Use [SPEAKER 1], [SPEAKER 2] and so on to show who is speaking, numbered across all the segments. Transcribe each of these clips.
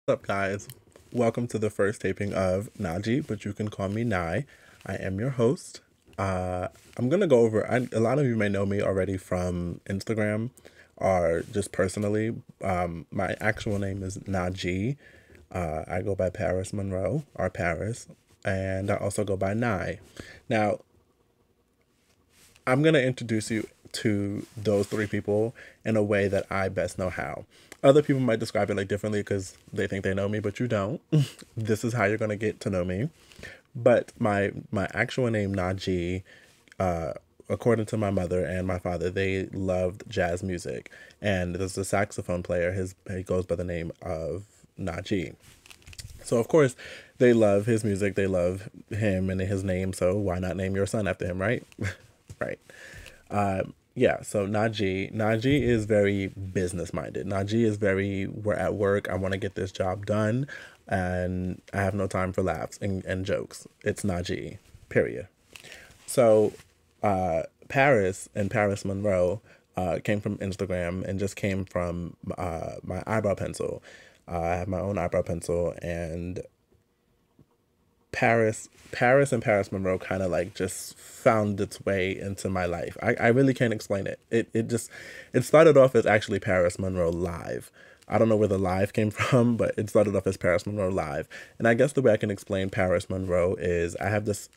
[SPEAKER 1] What's up, guys? Welcome to the first taping of Najee, but you can call me Nye. I am your host. Uh, I'm gonna go over. A lot of you may know me already from Instagram, or just personally. My actual name is Najee. I go by Paris Monroe, or Paris, and I also go by Nye. Now, I'm going to introduce you to those three people in a way that I best know how. Other people might describe it like differently because they think they know me, but you don't. This is how you're going to get to know me. But my actual name, Najee, uh, according to my mother and my father, they loved jazz music. And there's a saxophone player. He goes by the name of Najee. So of course, they love his music. They love him and his name. So why not name your son after him, right? Right. Yeah, so Najee is very business minded. Najee is very, we're at work, I want to get this job done, and I have no time for laughs and jokes. It's Najee, period. So Paris and Paris Monroe came from Instagram and just came from my eyebrow pencil. I have my own eyebrow pencil, and Paris and Paris Monroe kind of like just found its way into my life. I really can't explain it. It started off as actually Paris Monroe Live. I don't know where the live came from, but it started off as Paris Monroe Live. And I guess the way I can explain Paris Monroe is I have this,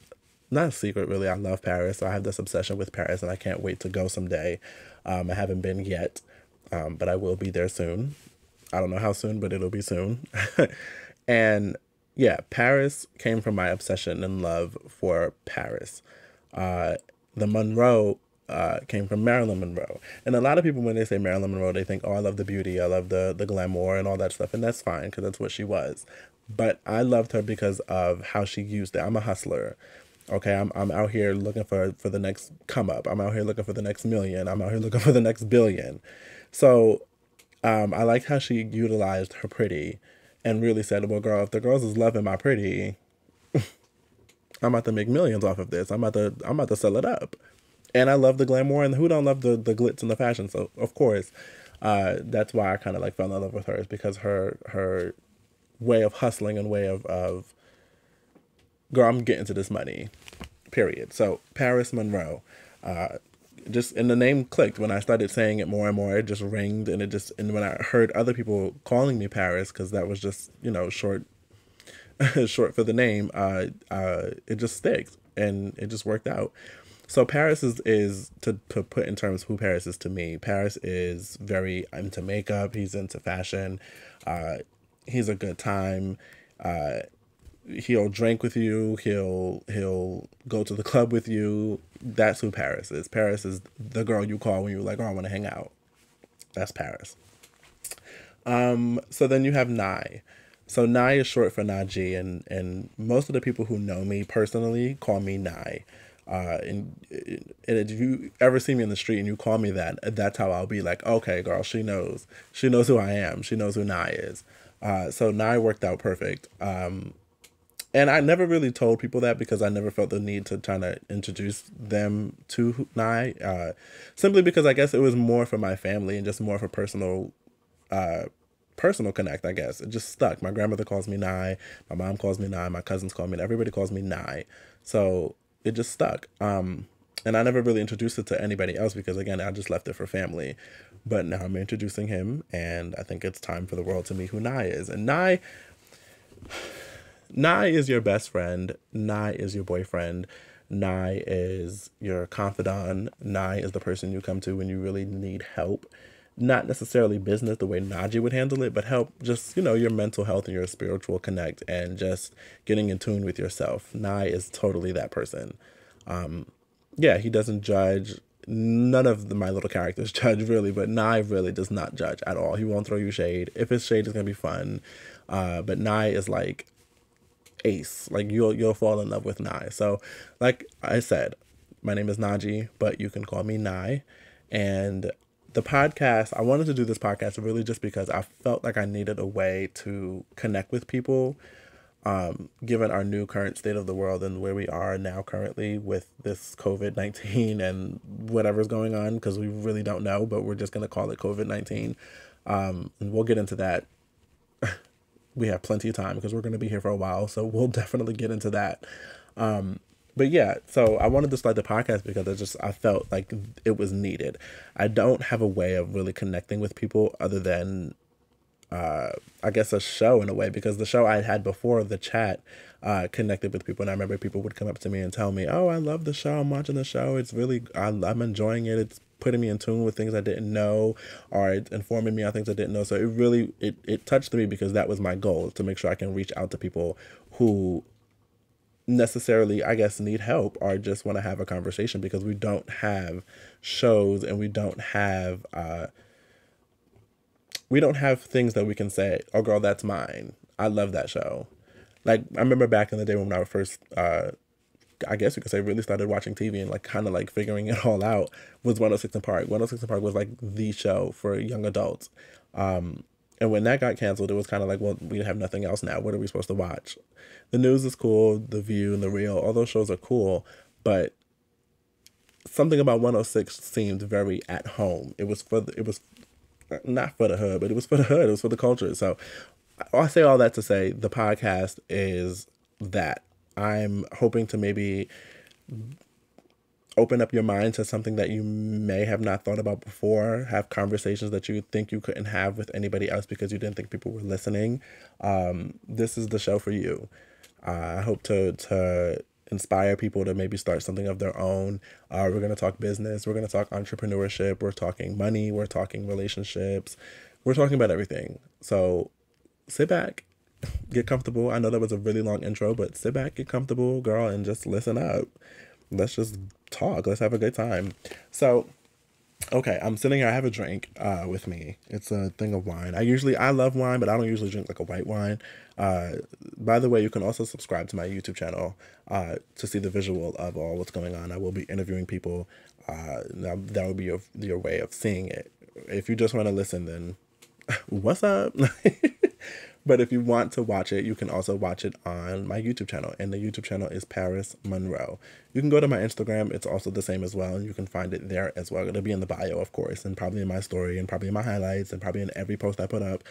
[SPEAKER 1] not a secret really, I love Paris. So I have this obsession with Paris and I can't wait to go someday. I haven't been yet, but I will be there soon. I don't know how soon, but it'll be soon. And yeah, Paris came from my obsession and love for Paris. Uh, the Monroe came from Marilyn Monroe. And a lot of people, when they say Marilyn Monroe, they think, oh, I love the beauty, I love the glamour and all that stuff. And that's fine because that's what she was. But I loved her because of how she used it. I'm a hustler. Okay, I'm out here looking for the next come up. I'm out here looking for the next million. I'm out here looking for the next billion. So I liked how she utilized her pretty and really said, well, girl, if the girls is loving my pretty, I'm about to make millions off of this. I'm about to sell it up. And I love the glamour, and who don't love the glitz and the fashion? So of course, that's why I kind of like fell in love with her, is because her way of hustling and way of girl, I'm getting to this money, period. So Paris Monroe, just and the name clicked when I started saying it more and more. It just ringed, and and when I heard other people calling me Paris, because that was just short short for the name, it just sticks, and it just worked out. So Paris is to put in terms who Paris is to me. Paris is very into makeup. He's into fashion. Uh, he's a good time. Uh, he'll drink with you. He'll go to the club with you. That's who Paris is. Paris is the girl you call when you're like, oh, I want to hang out. That's Paris. So then you have Nye. So Nye is short for Najee, and most of the people who know me personally call me Nye. And if you ever see me in the street and you call me that, that's how I'll be like, okay, girl, she knows. She knows who I am. She knows who Nye is. So Nye worked out perfect. And I never really told people that because I never felt the need to try to introduce them to Nye. Simply because I guess it was more for my family and just more of a uh, personal connect, I guess. It just stuck. My grandmother calls me Nye. My mom calls me Nye. My cousins call me, everybody calls me Nye. So it just stuck. And I never really introduced it to anybody else because, again, I just left it for family. But now I'm introducing him, and I think it's time for the world to meet who Nye is. And Nye is your best friend. Nye is your boyfriend. Nye is your confidant. Nye is the person you come to when you really need help. Not necessarily business the way Najee would handle it, but help just, your mental health and your spiritual connect and just getting in tune with yourself. Nye is totally that person. Yeah, he doesn't judge. None of my little characters judge really, but Nye really does not judge at all. He won't throw you shade. If it's shade, it's gonna be fun. But Nye is like ace. Like you'll fall in love with Nye. So, like I said, my name is Najee, but you can call me Nye. And the podcast, I wanted to do this podcast really just because I felt like I needed a way to connect with people, given our new current state of the world and where we are now currently with this COVID-19 and whatever's going on, because we really don't know, but we're just going to call it COVID-19. And we'll get into that we have plenty of time because we're going to be here for a while. So we'll definitely get into that. But yeah, so I wanted to start the podcast because I felt like it was needed. I don't have a way of really connecting with people other than I guess a show in a way, because the show I had before, the chat, connected with people. And I remember people would come up to me and tell me, oh, I love the show. I'm watching the show. It's really, I'm enjoying it. It's putting me in tune with things I didn't know, or it's informing me on things I didn't know. So it really, it touched me because that was my goal, to make sure I can reach out to people who necessarily, I guess, need help or just want to have a conversation, because we don't have shows and we don't have things that we can say, oh girl, that's mine. I love that show. Like, I remember back in the day when I first, I guess you could say, really started watching TV and like kind of like figuring it all out, was 106 in Park. 106 in Park was like the show for young adults. And when that got canceled, it was kind of like, well, we have nothing else now. What are we supposed to watch? The News is cool. The View and The Real, all those shows are cool. But something about 106 seemed very at home. It was not for the hood, but it was for the hood. It was for the culture. So I say all that to say the podcast is that. I'm hoping to maybe open up your mind to something that you may have not thought about before, have conversations that you think you couldn't have with anybody else because you didn't think people were listening. This is the show for you. I hope to inspire people to maybe start something of their own. We're going to talk business. We're going to talk entrepreneurship. We're talking money. We're talking relationships. We're talking about everything. So sit back, get comfortable. I know that was a really long intro, but sit back, get comfortable, girl, and just listen up. Let's just talk. Let's have a good time. So, okay, I'm sitting here. I have a drink with me. It's a thing of wine. I love wine, but I don't usually drink like a white wine. By the way, you can also subscribe to my YouTube channel to see the visual of all what's going on. I will be interviewing people. Now that will be your way of seeing it. If you just want to listen, then what's up? But if you want to watch it, you can also watch it on my YouTube channel. And the YouTube channel is Paris Monroe. You can go to my Instagram. It's also the same as well. And you can find it there as well. It'll be in the bio, of course, and probably in my story, and probably in my highlights, and probably in every post I put up,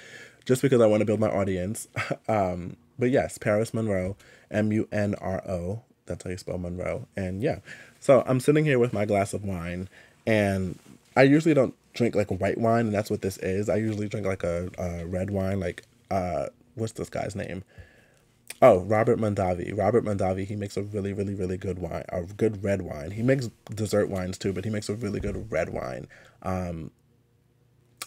[SPEAKER 1] just because I want to build my audience. But yes, Paris Monroe, Munro. That's how you spell Monroe. And yeah, so I'm sitting here with my glass of wine, and I usually don't drink like white wine, and that's what this is. I usually drink like a red wine, like what's this guy's name? Oh, Robert Mondavi. Robert Mondavi, he makes a really, really, really good wine, a good red wine. He makes dessert wines too, but he makes a really good red wine. I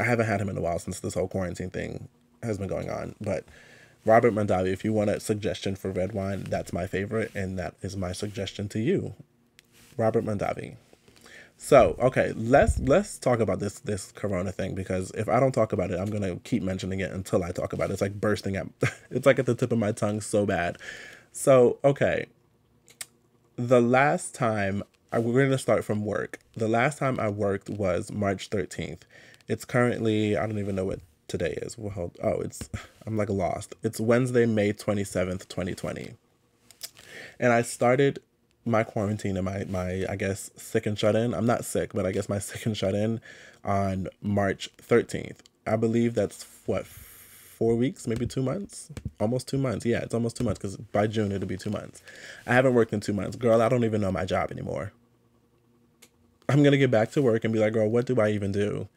[SPEAKER 1] haven't had him in a while since this whole quarantine thing has been going on, but Robert Mondavi, if you want a suggestion for red wine, that's my favorite, and that is my suggestion to you. Robert Mondavi. So, okay, let's talk about this corona thing, because if I don't talk about it, I'm going to keep mentioning it until I talk about it. It's like bursting at, it's like at the tip of my tongue so bad. So, okay, the last time, we're going to start from work. The last time I worked was March 13th. It's currently, I don't even know what today is. Well, I'm like lost. It's Wednesday, May 27th, 2020. And I started my quarantine and my I guess sick and shut in. I'm not sick, but I guess my sick and shut in on March 13th. I believe that's what, 4 weeks, maybe 2 months, almost 2 months. Yeah, it's almost 2 months, because by June it'll be 2 months. I haven't worked in 2 months. Girl, I don't even know my job anymore. I'm gonna get back to work and be like, girl, what do I even do?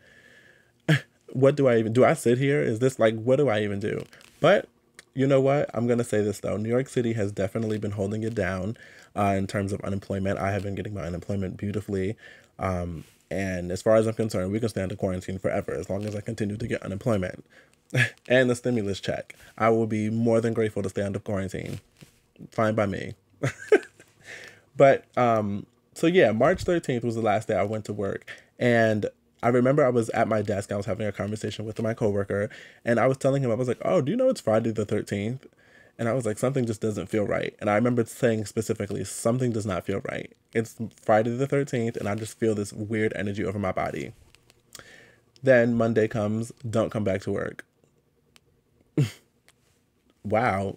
[SPEAKER 1] Do I sit here? Is this like, what do I even do? But you know what? I'm going to say this, though. New York City has definitely been holding it down in terms of unemployment. I have been getting my unemployment beautifully. And as far as I'm concerned, we can stay under quarantine forever as long as I continue to get unemployment and the stimulus check. I will be more than grateful to stay under quarantine. Fine by me. But so yeah, March 13th was the last day I went to work. And I remember I was at my desk. I was having a conversation with my coworker, and I was telling him, I was like, oh, do you know it's Friday the 13th? And I was like, something just doesn't feel right. And I remember saying specifically, something does not feel right. It's Friday the 13th, and I just feel this weird energy over my body. Then Monday comes, don't come back to work. Wow.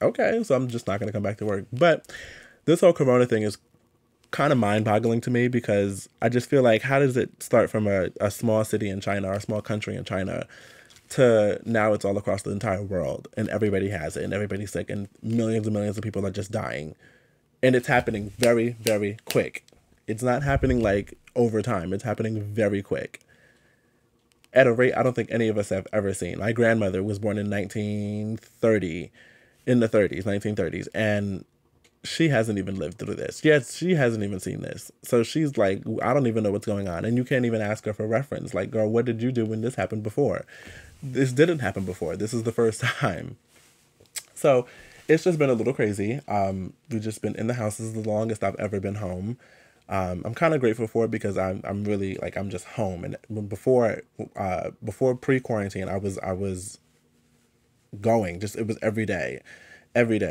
[SPEAKER 1] Okay, so I'm just not going to come back to work. But this whole corona thing is kind of mind-boggling to me, because I just feel like, how does it start from a small city in China, or a small country in China, to now it's all across the entire world and everybody has it and everybody's sick and millions of people are just dying. And it's happening very, very quick. It's not happening like over time. It's happening very quick. At a rate I don't think any of us have ever seen. My grandmother was born in 1930, in the 30s, 1930s, and she hasn't even lived through this. Yes, she hasn't even seen this. So she's like, I don't even know what's going on. And you can't even ask her for reference. Like, girl, what did you do when this happened before? This didn't happen before. This is the first time. So it's just been a little crazy. We've just been in the house. This is the longest I've ever been home. I'm kind of grateful for it because I'm really like, I'm just home. And before pre-quarantine, I was going, just, it was every day,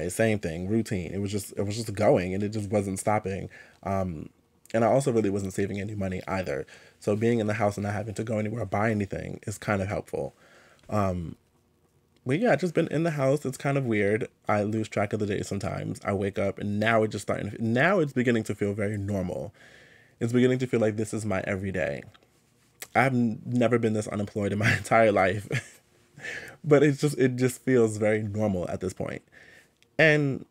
[SPEAKER 1] same thing, routine. It was just going, and it just wasn't stopping. And I also really wasn't saving any money either. So being in the house and not having to go anywhere or buy anything is kind of helpful. But yeah, just been in the house. It's kind of weird. I lose track of the day sometimes. I wake up and now it's beginning to feel very normal. It's beginning to feel like this is my everyday. I've never been this unemployed in my entire life. But it just feels very normal at this point. And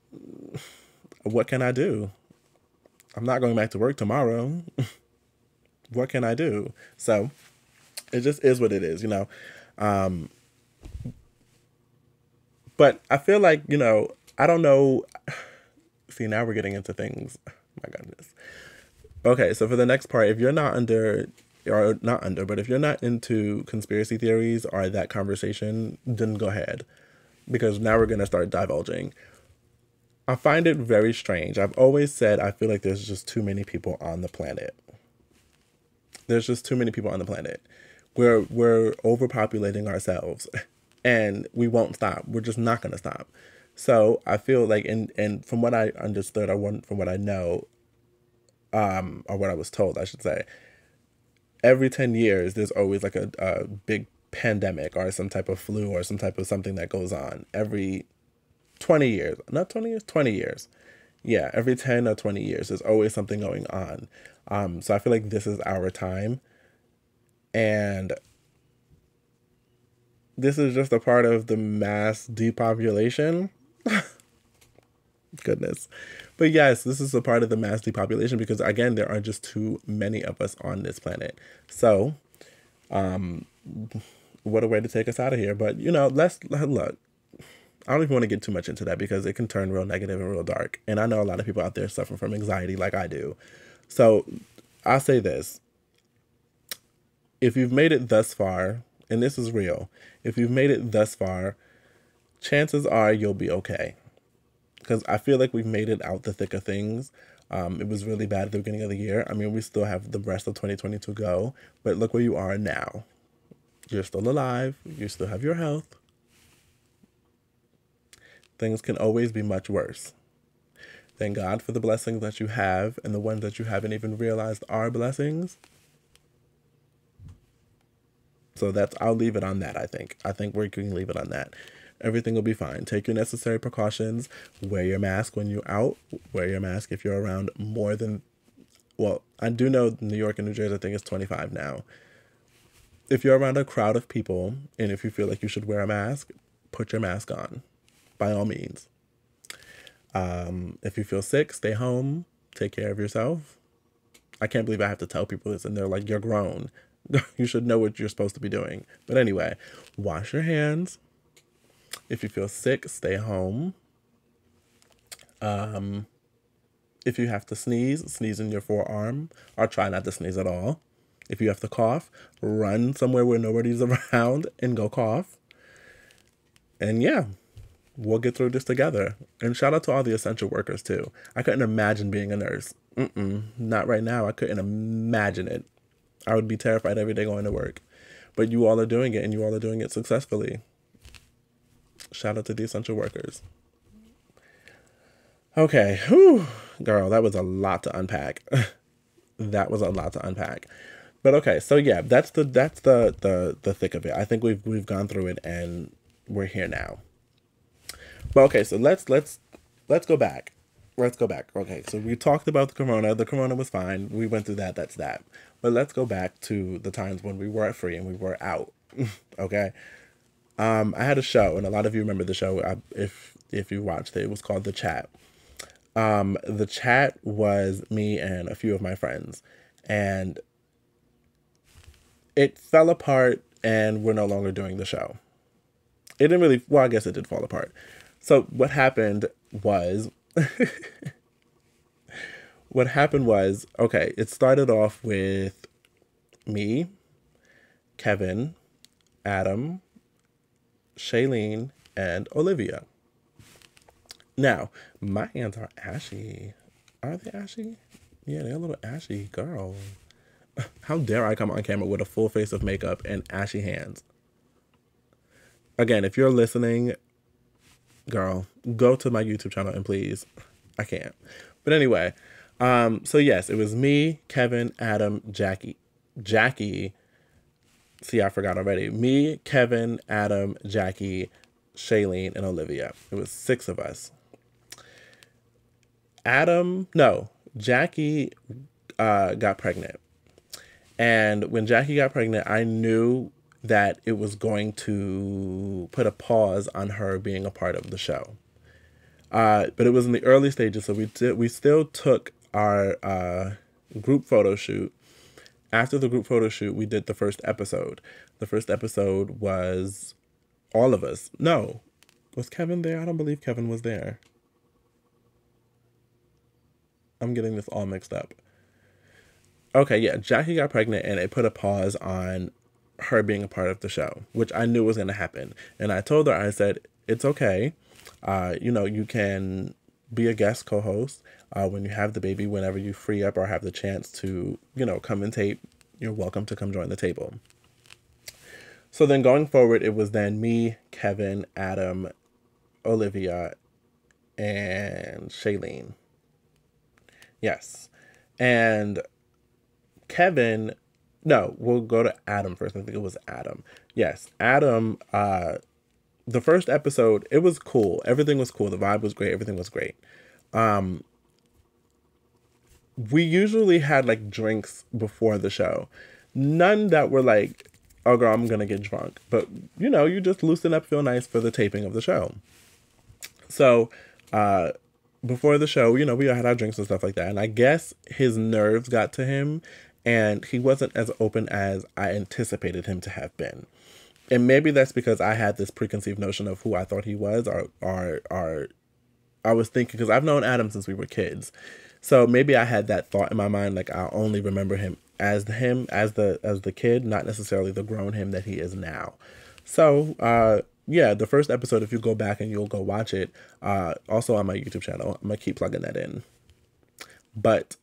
[SPEAKER 1] what can I do? I'm not going back to work tomorrow. What can I do? So it just is what it is, you know. But I feel like, you know, I don't know. See, now we're getting into things. Oh my goodness. Okay, so for the next part, if you're not but if you're not into conspiracy theories or that conversation, then go ahead. Because now we're going to start divulging. I find it very strange. I've always said I feel like there's just too many people on the planet. There's just too many people on the planet. We're overpopulating ourselves. And we won't stop. We're just not going to stop. So I feel like, and from what I understood, from what I know, or what I was told, I should say, every 10 years, there's always like a big pandemic or some type of flu or some type of something that goes on. Every 20 years, not 20 years, 20 years. Yeah, every 10 or 20 years, there's always something going on. So I feel like this is our time. And this is just a part of the mass depopulation. Goodness. But yes, this is a part of the mass depopulation because, again, there are just too many of us on this planet. So, what a way to take us out of here. But, you know, let's look. I don't even want to get too much into that because it can turn real negative and real dark. And I know a lot of people out there suffer from anxiety like I do. So I'll say this. If you've made it thus far, and this is real, if you've made it thus far, chances are you'll be okay. Because I feel like we've made it out the thick of things. It was really bad at the beginning of the year. I mean, we still have the rest of 2020 to go. But look where you are now. You're still alive. You still have your health. Things can always be much worse. Thank God for the blessings that you have and the ones that you haven't even realized are blessings. So I'll leave it on that, I think. I think we can leave it on that. Everything will be fine. Take your necessary precautions. Wear your mask when you're out. Wear your mask if you're around more than, well, I do know New York and New Jersey, I think it's 25 now. If you're around a crowd of people and if you feel like you should wear a mask, put your mask on, by all means. If you feel sick, stay home. Take care of yourself. I can't believe I have to tell people this and they're like, you're grown. You should know what you're supposed to be doing. But anyway, wash your hands. If you feel sick, stay home. If you have to sneeze in your forearm or try not to sneeze at all. If you have to cough, run somewhere where nobody's around and go cough. And yeah, we'll get through this together. And shout out to all the essential workers too. I couldn't imagine being a nurse. Not right now. I couldn't imagine it. I would be terrified every day going to work. But you all are doing it, and you all are doing it successfully. Shout out to the essential workers. Okay. Whew. Girl, that was a lot to unpack. That was a lot to unpack. But okay, so yeah, that's the thick of it. I think we've gone through it and we're here now. But okay, so let's go back. Let's go back. Okay, so we talked about the corona. The corona was fine. We went through that. That's that. But let's go back to the times when we were free and we were out. Okay? I had a show, and a lot of you remember the show. If you watched it, it was called The Chat. The Chat was me and a few of my friends, and it fell apart, and we're no longer doing the show. It didn't really. Well, I guess it did fall apart. So what happened was, okay. It started off with me, Kevin, Adam, Shailene, and Olivia. Now, my hands are ashy. Are they ashy? Yeah, they're a little ashy, girl. How dare I come on camera with a full face of makeup and ashy hands? Again, if you're listening, girl, go to my YouTube channel and please, I can't. But anyway, so yes, it was me, Kevin, Adam, Jackie. See, I forgot already. Me, Kevin, Adam, Jackie, Shailene, and Olivia. It was 6 of us. Jackie got pregnant. And when Jackie got pregnant, I knew that it was going to put a pause on her being a part of the show. But it was in the early stages, so we still took our group photo shoot. After the group photo shoot, we did the first episode. The first episode was all of us. No. Was Kevin there? I don't believe Kevin was there. I'm getting this all mixed up. Okay, yeah, Jackie got pregnant and it put a pause on her being a part of the show, which I knew was going to happen. And I told her, I said, it's okay. You can be a guest co-host when you have the baby, whenever you free up or have the chance to, come and tape, you're welcome to come join the table. So then going forward, it was then me, Kevin, Adam, Olivia, and Shailene. Yes. And Kevin, no, we'll go to Adam first. I think it was Adam. Yes, Adam, the first episode, it was cool. Everything was cool. The vibe was great. Everything was great. We usually had like drinks before the show. None that were like, oh girl, I'm going to get drunk. But, you just loosen up, feel nice for the taping of the show. So, before the show, we all had our drinks and stuff like that. And I guess his nerves got to him and he wasn't as open as I anticipated him to have been. And maybe that's because I had this preconceived notion of who I thought he was, or I was thinking, because I've known Adam since we were kids. So maybe I had that thought in my mind, like I only remember him as the kid, not necessarily the grown him that he is now. So, yeah, the first episode, if you go back and you'll go watch it, also on my YouTube channel, I'm going to keep plugging that in. But,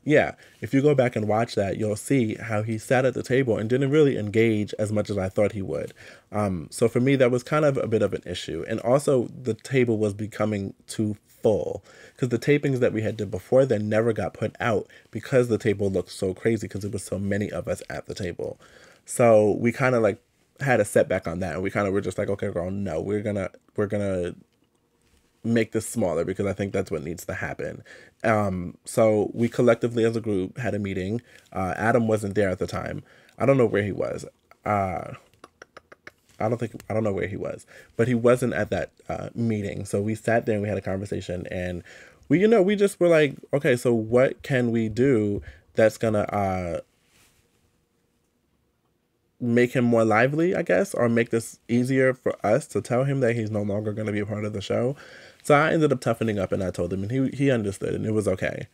[SPEAKER 1] yeah, if you go back and watch that, you'll see how he sat at the table and didn't really engage as much as I thought he would. So for me, that was kind of a bit of an issue. And also the table was becoming too full because the tapings that we had did before then never got put out because the table looked so crazy because there was so many of us at the table. So we kind of like had a setback on that, and we kind of were just like, okay, girl, no, we're gonna make this smaller because I think that's what needs to happen. So we collectively as a group had a meeting. Adam wasn't there at the time. I don't know where he was. I don't know where he was, but he wasn't at that meeting. So we sat there and we had a conversation, and we just were like, okay, so what can we do that's gonna make him more lively, I guess, or make this easier for us to tell him that he's no longer going to be a part of the show. So I ended up toughening up and I told him, and he understood, and it was okay.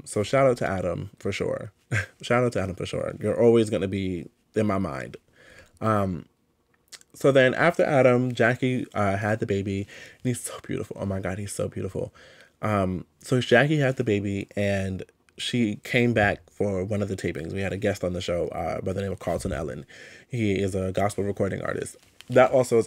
[SPEAKER 1] So shout out to Adam for sure. Shout out to Adam for sure. You're always going to be in my mind. So then after Adam, Jackie had the baby, and he's so beautiful. Oh my God, he's so beautiful. So Jackie had the baby, and she came back for one of the tapings. We had a guest on the show by the name of Carlton Ellen. He is a gospel recording artist. That also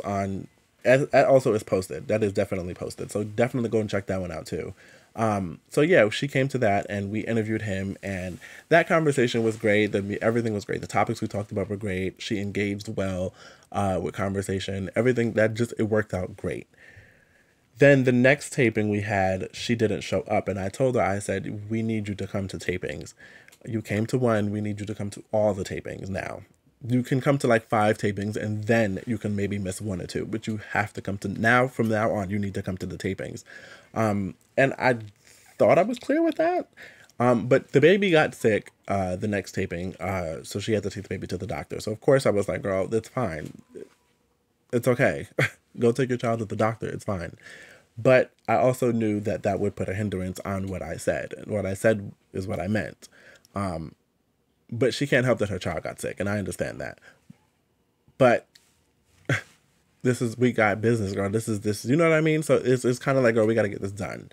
[SPEAKER 1] is posted. That is definitely posted. So definitely go and check that one out too. So yeah, she came to that and we interviewed him, and that conversation was great. Everything was great. The topics we talked about were great. She engaged well with conversation. Everything it worked out great. Then the next taping we had, she didn't show up. And I told her, I said, we need you to come to tapings. You came to one, we need you to come to all the tapings now. you can come to like 5 tapings and then you can maybe miss 1 or 2, but you have to come to now. From now on, you need to come to the tapings. And I thought I was clear with that. But the baby got sick the next taping, so she had to take the baby to the doctor. So of course I was like, girl, that's fine. It's okay. Go take your child to the doctor. It's fine. But I also knew that that would put a hindrance on what I said. And what I said is what I meant. But she can't help that her child got sick, and I understand that. But we got business, girl. This, you know what I mean? So it's kind of like, girl, we got to get this done.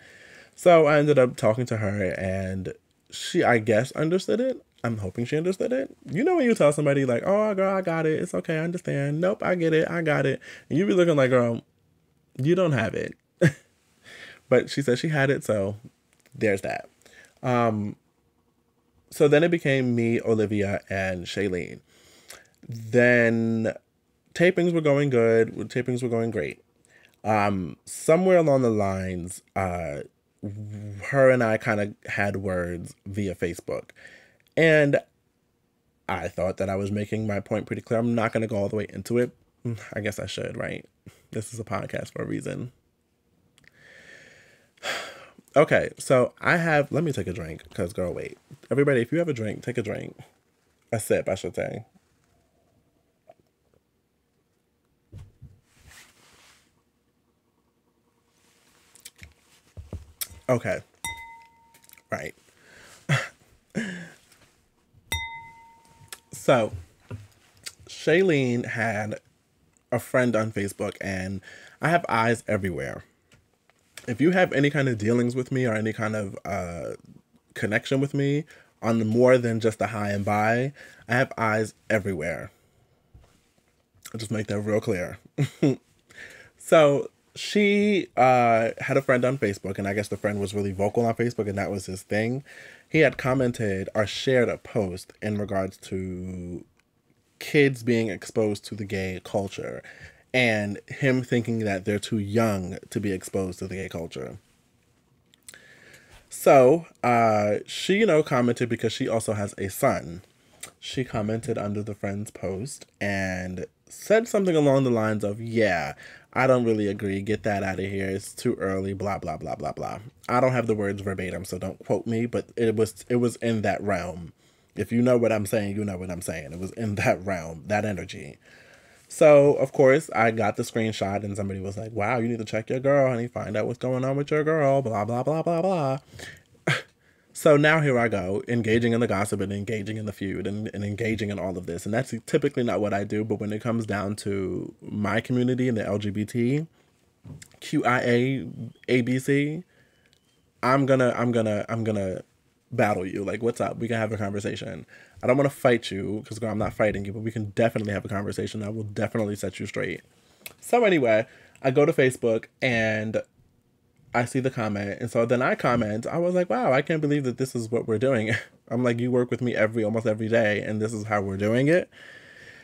[SPEAKER 1] So I ended up talking to her, and she, I guess, understood it. I'm hoping she understood it. You know when you tell somebody like, oh, girl, I got it. It's okay. I understand. Nope, I get it. I got it. And you be looking like, girl, you don't have it. But she said she had it, so there's that. So then it became me, Olivia, and Shailene. Then tapings were going good. Tapings were going great. Somewhere along the lines, her and I kind of had words via Facebook. And I thought that I was making my point pretty clear. I'm not going to go all the way into it. I guess I should, right? This is a podcast for a reason. Okay, so let me take a drink, because girl, wait. Everybody, if you have a drink, take a drink. A sip, I should say. Okay. Right. So, Shailene had a friend on Facebook, and I have eyes everywhere. If you have any kind of dealings with me or any kind of connection with me on more than just a hi and bye, I have eyes everywhere. I'll just make that real clear. So she had a friend on Facebook, and I guess the friend was really vocal on Facebook, and that was his thing. He had commented or shared a post in regards to kids being exposed to the gay culture, and him thinking that they're too young to be exposed to the gay culture. So she, commented because she also has a son. She commented under the friend's post and said something along the lines of, yeah, I don't really agree. Get that out of here. It's too early, blah, blah, blah, blah, blah. I don't have the words verbatim, so don't quote me, but it was in that realm. If you know what I'm saying, you know what I'm saying. It was in that realm, that energy. So, of course, I got the screenshot, and somebody was like, wow, you need to check your girl, honey, find out what's going on with your girl, blah, blah, blah, blah, blah. So now here I go, engaging in the gossip and engaging in the feud and engaging in all of this. And that's typically not what I do, but when it comes down to my community and the LGBT, QIA, ABC, I'm gonna battle you. Like, what's up? We can have a conversation. I don't want to fight you, because I'm not fighting you, but we can definitely have a conversation. I will definitely set you straight. So anyway, I go to Facebook and I see the comment. And so then I comment. I was like, wow, I can't believe that this is what we're doing. I'm like, you work with me almost every day, and this is how we're doing it.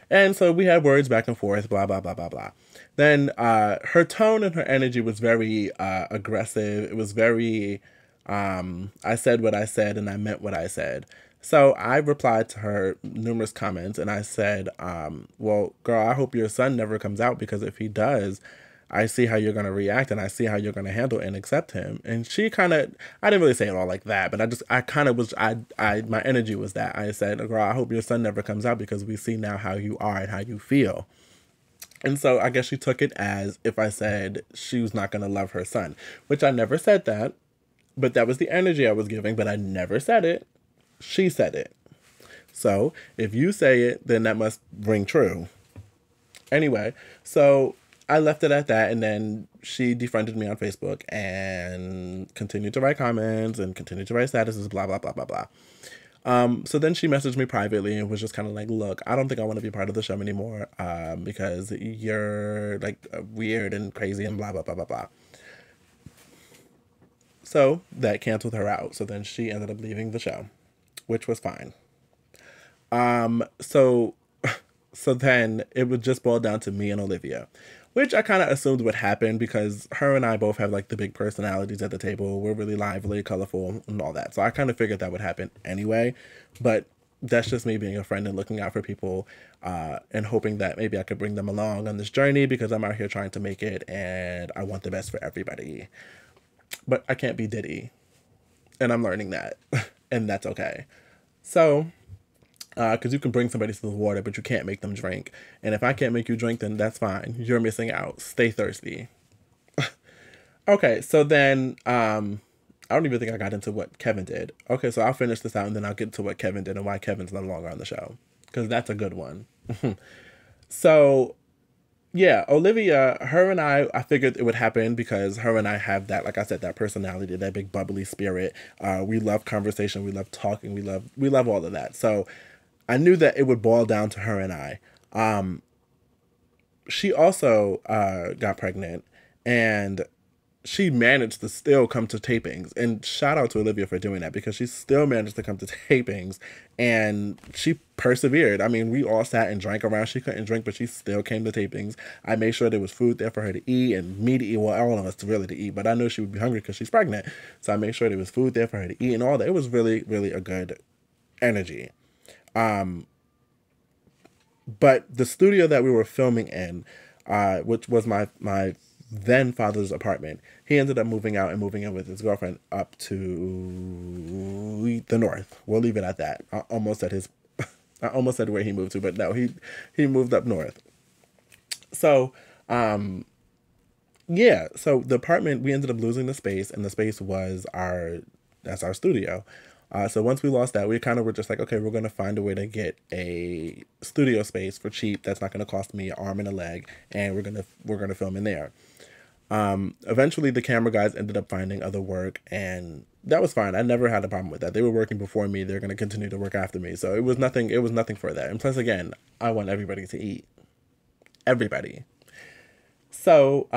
[SPEAKER 1] And so we had words back and forth, blah, blah, blah, blah, blah. Then her tone and her energy was very aggressive. It was very, I said what I said and I meant what I said. So I replied to her numerous comments, and I said, well, girl, I hope your son never comes out, because if he does, I see how you're going to react, and I see how you're going to handle and accept him. And she kind of, I didn't really say it all like that, but my energy was that. I said, girl, I hope your son never comes out, because we see now how you are and how you feel. And so I guess she took it as if I said she was not going to love her son, which I never said that, but that was the energy I was giving, but I never said it. She said it. So if you say it, then that must ring true. Anyway, so I left it at that, and then she defriended me on Facebook and continued to write comments and continued to write statuses, blah, blah, blah, blah, blah. So then she messaged me privately and was just kind of like, look, I don't think I want to be part of the show anymore, because you're like weird and crazy and blah, blah, blah, blah, blah. So that canceled her out. So then she ended up leaving the show, which was fine. So then it would just boil down to me and Olivia, which I kind of assumed would happen, because her and I both have like the big personalities at the table. We're really lively, colorful, and all that. So I kind of figured that would happen anyway. But that's just me being a friend and looking out for people, and hoping that maybe I could bring them along on this journey, because I'm out here trying to make it and I want the best for everybody. But I can't be Diddy, and I'm learning that, and that's okay. So, because you can bring somebody to the water, but you can't make them drink. And if I can't make you drink, then that's fine. You're missing out. Stay thirsty. Okay, so then I don't even think I got into what Kevin did. Okay, so I'll finish this out and then I'll get to what Kevin did and why Kevin's no longer on the show, because that's a good one. So yeah, Olivia, her and I figured it would happen because her and I have that, like I said, that personality, that big bubbly spirit. We love conversation, we love talking, we love all of that. So I knew that it would boil down to her and I. She also got pregnant, and she managed to still come to tapings, and shout out to Olivia for doing that, because she still managed to come to tapings and she persevered. I mean, we all sat and drank around. She couldn't drink, but she still came to tapings. I made sure there was food there for her to eat and me to eat. Well, all of us to really to eat, but I knew she would be hungry because she's pregnant. So I made sure there was food there for her to eat and all that. It was really, really a good energy. But the studio that we were filming in, which was my then father's apartment, he ended up moving out and moving in with his girlfriend up to the north. We'll leave it at that. I almost said where he moved to, but no, he moved up north. So, yeah, so the apartment, we ended up losing the space, and the space was that's our studio. So once we lost that, we kind of were just like, okay, we're going to find a way to get a studio space for cheap. That's not going to cost me an arm and a leg. And we're going to film in there. Eventually the camera guys ended up finding other work, and that was fine. I never had a problem with that. They were working before me. They're going to continue to work after me. So it was nothing for that. And plus, again, I want everybody to eat. Everybody. So,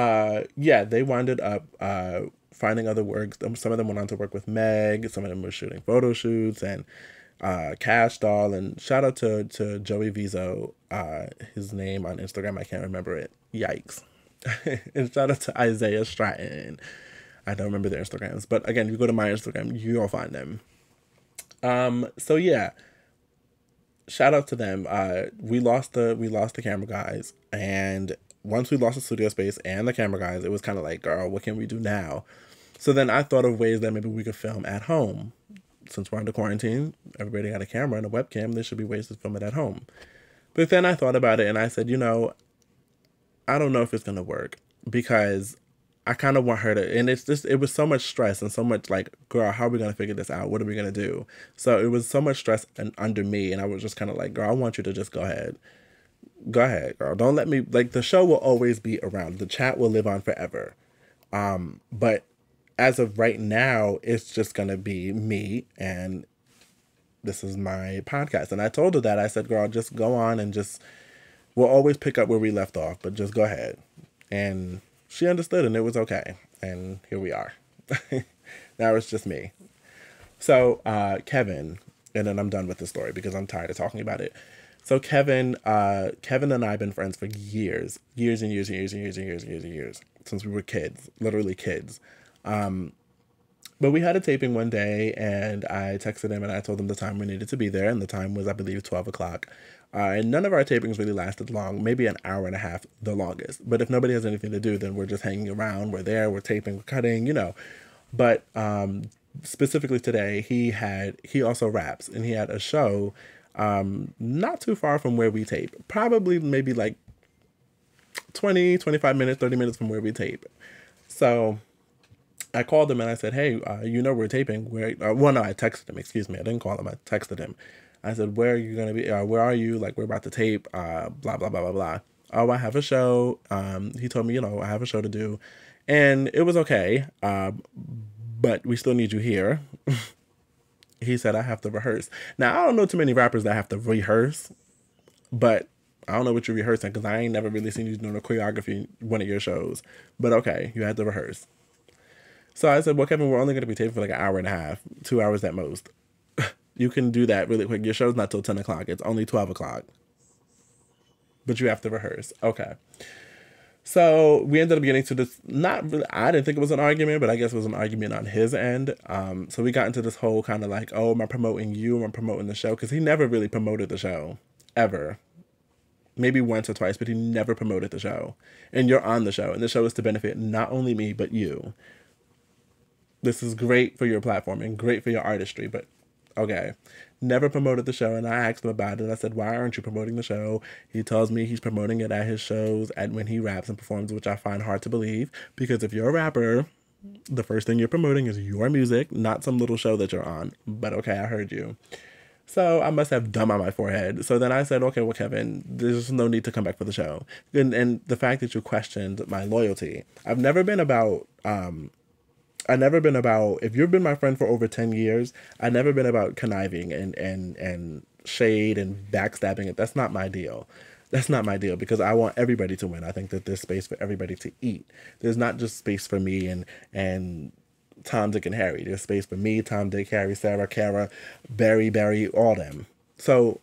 [SPEAKER 1] yeah, they winded up, finding other work. Some of them went on to work with Meg. Some of them were shooting photo shoots and Cash Doll. And shout out to Joey Vizo. His name on Instagram, I can't remember it. Yikes. And shout out to Isaiah Stratton. I don't remember their Instagrams, but again, if you go to my Instagram, you'll find them. So yeah, shout out to them. We lost the camera guys, and once we lost the studio space and the camera guys, it was kind of like, girl, what can we do now? So then I thought of ways that maybe we could film at home. Since we're under quarantine, everybody got a camera and a webcam, there should be ways to film it at home. But then I thought about it and I said, I don't know if it's going to work, because I kind of want her to, and it was so much stress and so much like, girl, how are we going to figure this out? What are we going to do? So it was so much stress under me, and I was just kind of like, girl, I want you to just go ahead. Go ahead, girl. Don't let me, like, the show will always be around. The chat will live on forever. But as of right now, it's just going to be me, and this is my podcast. And I told her that. I said, girl, just go on and we'll always pick up where we left off, but just go ahead. And she understood, and it was okay. And here we are. Now it's just me. So Kevin, and then I'm done with the story because I'm tired of talking about it. So Kevin and I have been friends for years and years and years and years and years and years and years, since we were kids, literally kids. But we had a taping one day, and I texted him and I told him the time we needed to be there, and the time was, I believe, 12 o'clock. And none of our tapings really lasted long, maybe an hour and a half, the longest. But if nobody has anything to do, then we're just hanging around. We're there, we're taping, we're cutting, But specifically today, he also raps, and he had a show not too far from where we tape. Probably maybe like 20, 25 minutes, 30 minutes from where we tape. So I called him and I said, hey, we're taping. No, I texted him, excuse me. I didn't call him, I texted him. I said, where are you going to be? Where are you? Like, we're about to tape, blah, blah, blah, blah, blah. Oh, I have a show. He told me, I have a show to do. And it was okay. But we still need you here. He said, I have to rehearse. Now, I don't know too many rappers that have to rehearse. But I don't know what you're rehearsing, because I ain't never really seen you doing a choreography in one of your shows. But okay, you had to rehearse. So I said, well, Kevin, we're only going to be taping for like an hour and a half, 2 hours at most. You can do that really quick. Your show's not till 10 o'clock. It's only 12 o'clock. But you have to rehearse. Okay. So we ended up getting to this, not really, I didn't think it was an argument, but I guess it was an argument on his end. So we got into this whole kind of like, oh, am I promoting you? Am I promoting the show? Because he never really promoted the show, ever. Maybe once or twice, but he never promoted the show. And you're on the show, and the show is to benefit not only me, but you. This is great for your platform and great for your artistry, but okay. Never promoted the show, and I asked him about it. I said, why aren't you promoting the show? He tells me he's promoting it at his shows and when he raps and performs, which I find hard to believe, because if you're a rapper, the first thing you're promoting is your music, not some little show that you're on. But okay, I heard you. So I must have dumb on my forehead. So then I said, okay, well, Kevin, there's no need to come back for the show. And the fact that you questioned my loyalty, I've never been about, if you've been my friend for over 10 years, I've never been about conniving and shade and backstabbing. That's not my deal. That's not my deal, because I want everybody to win. I think that there's space for everybody to eat. There's not just space for me and Tom, Dick, and Harry. There's space for me, Tom, Dick, Harry, Sarah, Kara, Barry, all them. So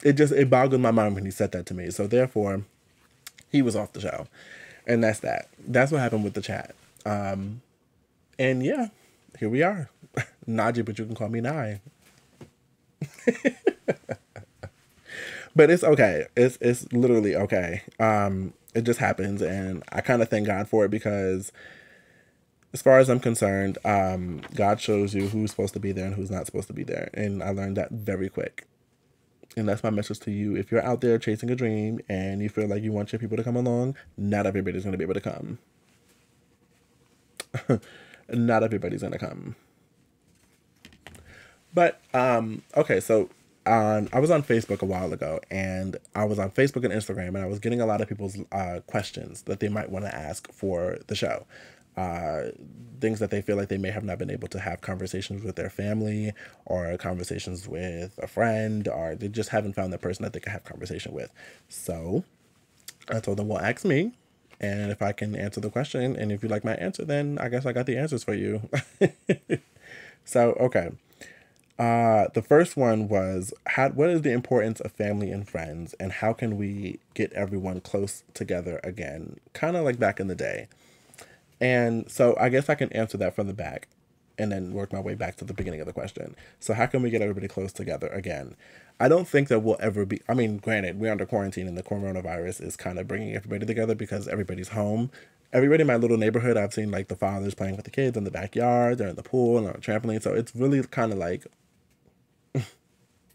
[SPEAKER 1] it boggled my mind when he said that to me. So therefore, he was off the show. And that's that. That's what happened with the chat. And yeah, here we are. Najee, but you can call me Nye. But it's okay. It's literally okay. It just happens, and I kind of thank God for it, because as far as I'm concerned, God shows you who's supposed to be there and who's not supposed to be there. And I learned that very quick. And that's my message to you. If you're out there chasing a dream and you feel like you want your people to come along, not everybody's going to be able to come. Not everybody's going to come. But, okay, so I was on Facebook a while ago, and I was on Facebook and Instagram, and I was getting a lot of people's questions that they might want to ask for the show. Things that they feel like they may have not been able to have conversations with their family, or conversations with a friend, or they just haven't found the person that they can have conversation with. So I told them, well, ask me, and if I can answer the question, and if you like my answer, then I guess I got the answers for you. So, okay. The first one was, what is the importance of family and friends, and how can we get everyone close together again? Kind of like back in the day. And so I guess I can answer that from the back and then work my way back to the beginning of the question. So how can we get everybody close together again? I don't think that we'll ever be, I mean, granted, we're under quarantine and the coronavirus is kind of bringing everybody together because everybody's home. Everybody in my little neighborhood, I've seen like the fathers playing with the kids in the backyard, they're in the pool and on a trampoline. So it's really kind of like,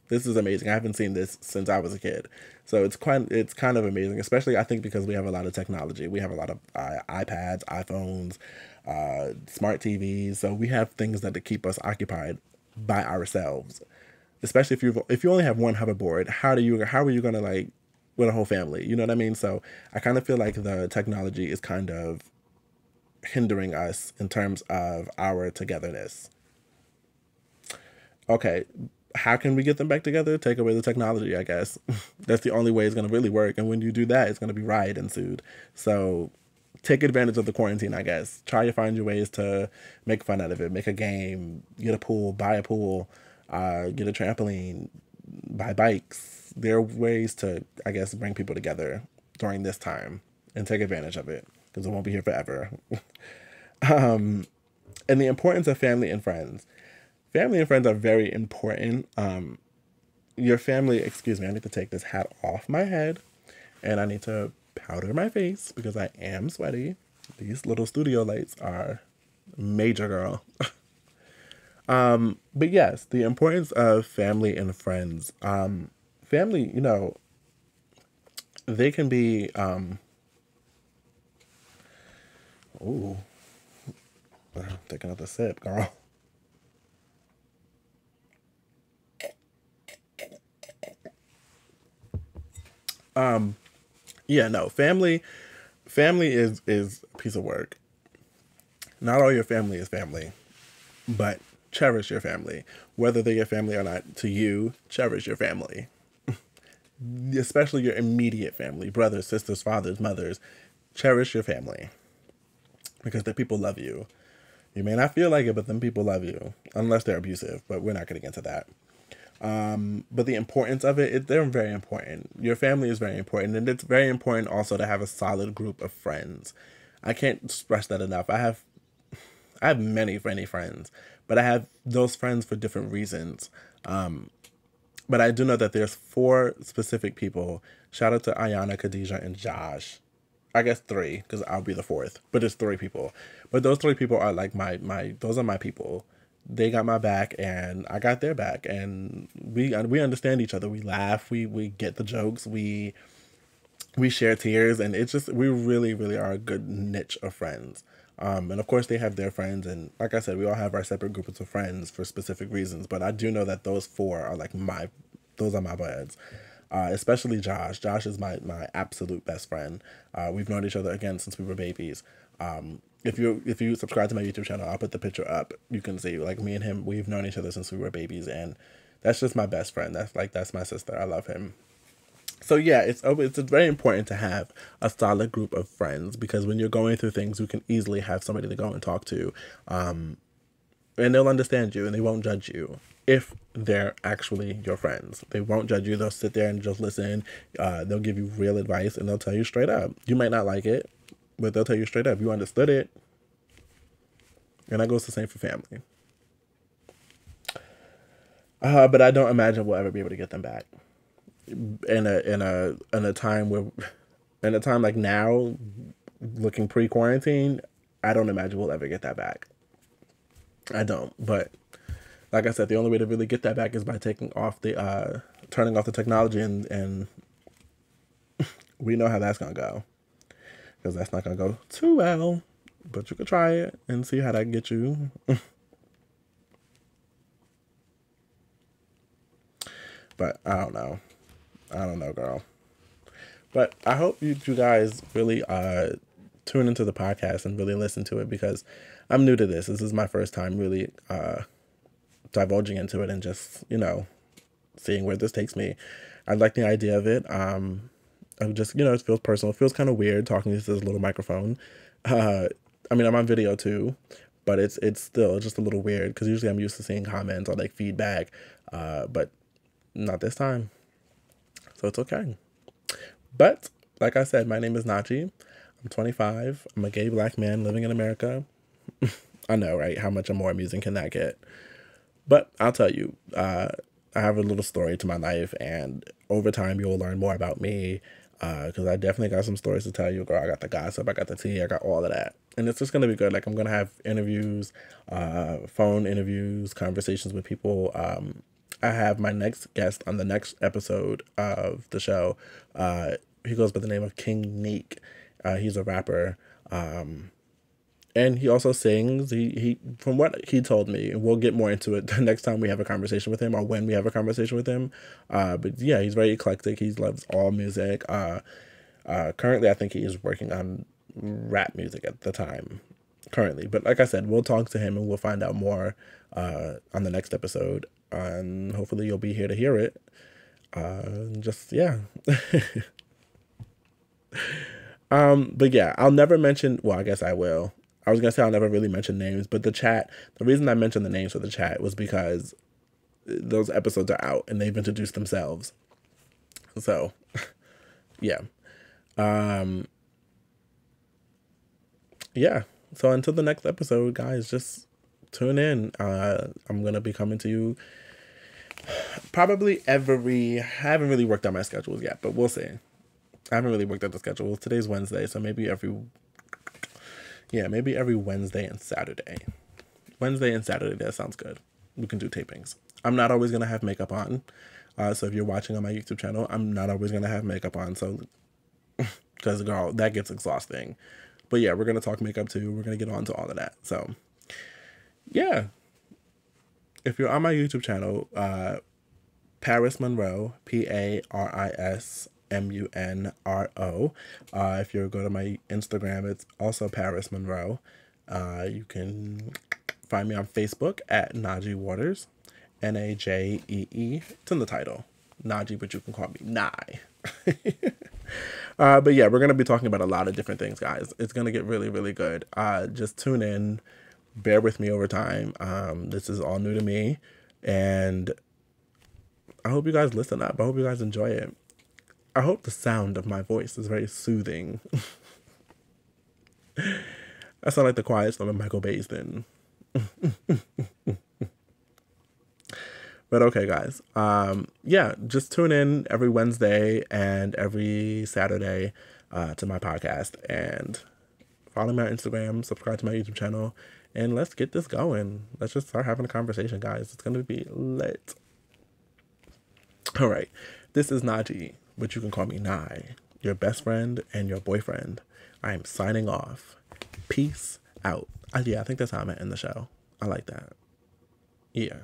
[SPEAKER 1] this is amazing. I haven't seen this since I was a kid. So it's kind of amazing, especially I think because we have a lot of technology. We have a lot of iPads, iPhones, smart TVs. So we have things that keep us occupied by ourselves. Especially if you only have one hoverboard, how are you going to like with a whole family? You know what I mean? So I kind of feel like the technology is kind of hindering us in terms of our togetherness. Okay. How can we get them back together? Take away the technology, I guess. That's the only way it's going to really work. And when you do that, it's going to be riot ensued. So take advantage of the quarantine, I guess. Try to find your ways to make fun out of it. Make a game, get a pool, buy a pool, get a trampoline, buy bikes. There are ways to, I guess, bring people together during this time and take advantage of it, because it won't be here forever. And the importance of family and friends. Family and friends are very important. Your family, excuse me, I need to take this hat off my head, and I need to powder my face because I am sweaty. These little studio lights are major, girl. But yes, the importance of family and friends. Family, you know, they can be, ooh, taking another sip, girl. Yeah, no, family is a piece of work. Not all your family is family, but cherish your family. Whether they're your family or not, to you, cherish your family. Especially your immediate family, brothers, sisters, fathers, mothers. Cherish your family, because the people love you. You may not feel like it, but them people love you, unless they're abusive, but we're not getting into that. But the importance of it, they're very important. Your family is very important, and it's very important also to have a solid group of friends. I can't stress that enough. I have many friends, but I have those friends for different reasons. But I do know that there's four specific people. Shout out to Ayana, Khadijah, and Josh. I guess three, because I'll be the fourth. But it's three people. But those three people are like those are my people. They got my back, and I got their back, and we understand each other. We laugh, we get the jokes, we share tears, and it's just we really are a good niche of friends. And of course they have their friends, and like I said, we all have our separate groups of friends for specific reasons. But I do know that those four are like those are my buds. Especially Josh. Josh is my absolute best friend. We've known each other again since we were babies. If you subscribe to my YouTube channel, I'll put the picture up. You can see like me and him. We've known each other since we were babies, and that's just my best friend. That's my sister. I love him. So yeah, it's very important to have a solid group of friends, because when you're going through things, you can easily have somebody to go and talk to, and they'll understand you and they won't judge you if they're actually your friends. They won't judge you. They'll sit there and just listen. They'll give you real advice, and they'll tell you straight up. You might not like it, but they'll tell you straight up. You understood it, and that goes the same for family. But I don't imagine we'll ever be able to get them back. In a time like now, looking pre-quarantine, I don't imagine we'll ever get that back. I don't. But like I said, the only way to really get that back is by turning off the technology, and we know how that's gonna go, because that's not gonna go too well. But you could try it and see how that gets you. But I don't know, girl. But I hope you guys really tune into the podcast and really listen to it, because I'm new to this. This is my first time really divulging into it and just, seeing where this takes me. I like the idea of it. Of just, it feels personal. It feels kind of weird talking to this little microphone. I mean, I'm on video too, but it's still just a little weird, because usually I'm used to seeing comments or like feedback, but not this time. So it's okay. But like I said, my name is Najee. I'm 25. I'm a gay black man living in America. I know, right? How much more amusing can that get? But I'll tell you, I have a little story to my life, and over time you'll learn more about me, because I definitely got some stories to tell you, girl. I got the gossip, I got the tea, I got all of that. And it's just going to be good. Like, I'm going to have interviews, phone interviews, conversations with people. I have my next guest on the next episode of the show. He goes by the name of King Neek. He's a rapper. And he also sings. He from what he told me, and we'll get more into it the next time we have a conversation with him, or when we have a conversation with him. But yeah, he's very eclectic. He loves all music. Currently, I think he is working on rap music at the time. Currently, but like I said, we'll talk to him and we'll find out more on the next episode. And hopefully you'll be here to hear it. Just, yeah. But yeah, I'll never mention, well, I guess I will. I was going to say I'll never really mention names, but the reason I mentioned the names for the chat was because those episodes are out and they've introduced themselves. So, yeah. Yeah. So until the next episode, guys, just tune in. I'm going to be coming to you probably I haven't really worked out my schedules yet, but we'll see. I haven't really worked out the schedule. Today's Wednesday, so maybe every Wednesday and Saturday. Wednesday and Saturday, that sounds good. We can do tapings. I'm not always going to have makeup on. So if you're watching on my YouTube channel, I'm not always going to have makeup on. So, because, girl, that gets exhausting. But yeah, we're going to talk makeup too. We're going to get on to all of that. So, yeah. If you're on my YouTube channel, Paris Monroe, ParisMunro. If you go to my Instagram, it's also Paris Monroe. You can find me on Facebook at Najee Waters, Najee. It's in the title, Najee, but you can call me Nye. But yeah, we're gonna be talking about a lot of different things, guys. It's gonna get really good. Just tune in. Bear with me over time. This is all new to me, and I hope you guys listen up. I hope you guys enjoy it. I hope the sound of my voice is very soothing. I sound like the quiet storm of Michael Baisden. But okay, guys. Yeah, just tune in every Wednesday and every Saturday to my podcast. And follow me on Instagram, subscribe to my YouTube channel, and let's get this going. Let's just start having a conversation, guys. It's going to be lit. All right. This is Najee, but you can call me Nye, your best friend and your boyfriend. I am signing off. Peace out. Yeah, I think that's how I'm going to end the show. I like that. Yeah.